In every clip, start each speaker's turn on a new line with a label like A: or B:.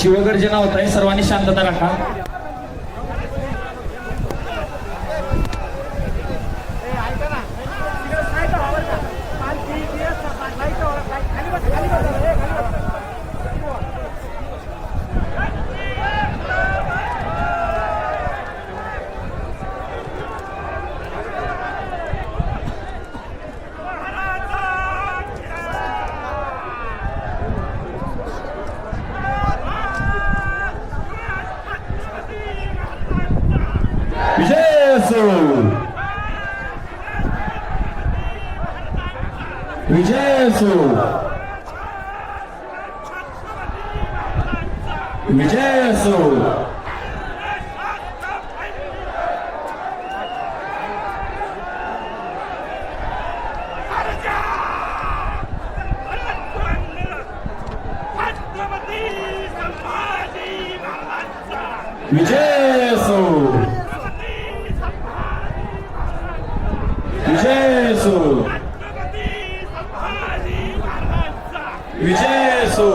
A: शिवगर्जना होत आहे, सर्वांनी शांतता राखा. विजय असो, विजय असो, विजय असो. विजय असो, विजय असो, विजय असो.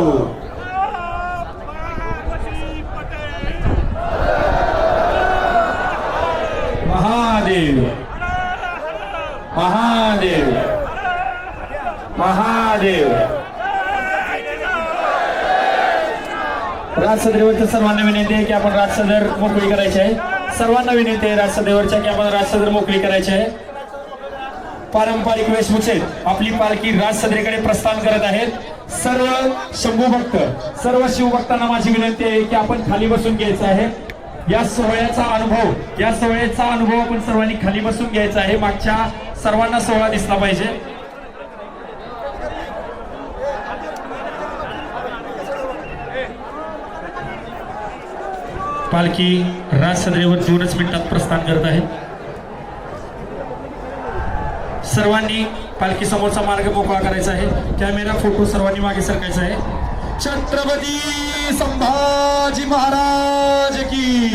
A: महादेव, महादेव, महादेव. राजसदरेवरच्या सर्वांना विनंती आहे की आपण राजसदर मोकळी करायची आहे. सर्वांना विनंती आहे राजसदरेवरच्या की आपण राजसदर मोकळी करायची आहे. पारंपरिक वेशभूषेत आपली पालखी राजसदरेकडे प्रस्थान करत आहेत. सर्व शंभू भक्त, सर्व शिवभक्तांना माझी विनंती आहे की आपण खाली बसून घ्यायचं आहे. या सोहळ्याचा अनुभव आपण सर्वांनी खाली बसून घ्यायचा आहे. मागच्या सर्वांना सोहळा दिसला पाहिजे. पालखी राजसदरेवर 2 मिनिटात प्रस्थान करत आहे. सर्वांनी पालखी समोरचा मार्ग मोकळा करायचा आहे. कॅमेरा फोटो सर्वांनी मागे सरकायचा आहे. छत्रपती संभाजी महाराज की,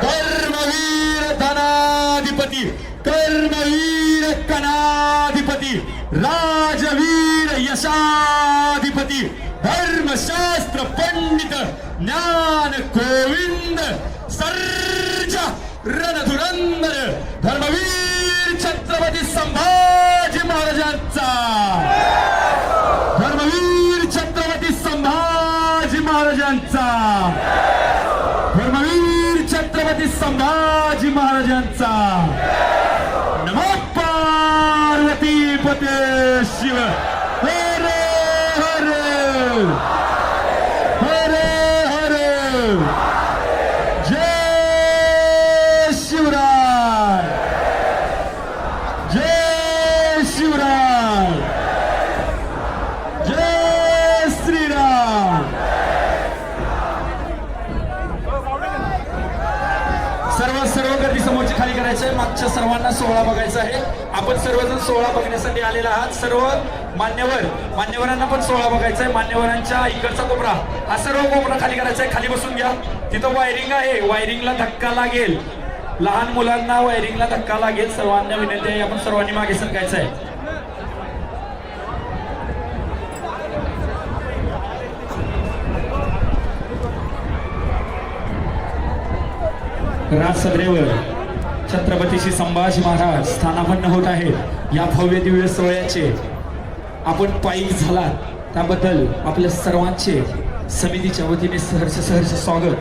A: धर्मवीर धनाधिपती, कर्मवीर कणाधिपती, राजवीर यशाधिपती, धर्मशास्त्र पंडित ज्ञान गोविंद सर्जा रणधुरंदर धर्मवीर छत्रपती संभाजी महाराजांचा, धर्मवीर छत्रपती संभाजी महाराजांचा, धर्मवीर छत्रपती संभाजी महाराजांचा. नमो पार्वती पते शिव. हर हर हर हर. जय शिवराय, जय शिवराय, जय श्रीराम. सर्व गर्दी समोरची खाली करायचं आहे. मागच्या सर्वांना सोहळा बघायचा आहे. आपण सर्वजण सोहळा बघण्यासाठी आलेला आहात. सर्व मान्यवरांना पण सोहळा बघायचा आहे. मान्यवरांच्या इकडचा कोपरा, हा सर्व कोपरा खाली करायचा आहे. खाली बसून घ्या. तिथं वायरिंग आहे, वायरिंगला धक्का लागेल. लहान मुलांना वायरिंगला धक्का लागेल. सर्वांना विनंती आहे आपण सर्वांनी मागे सरकायचं आहे. राजसदरेवर छत्रपती श्री संभाजी महाराज स्थानापन्न होत आहेत. या भव्य दिव्य सोहळ्याचे आपण पायी झालात त्याबद्दल आपल्या सर्वांचे समितीच्या वतीने सहर्ष स्वागत.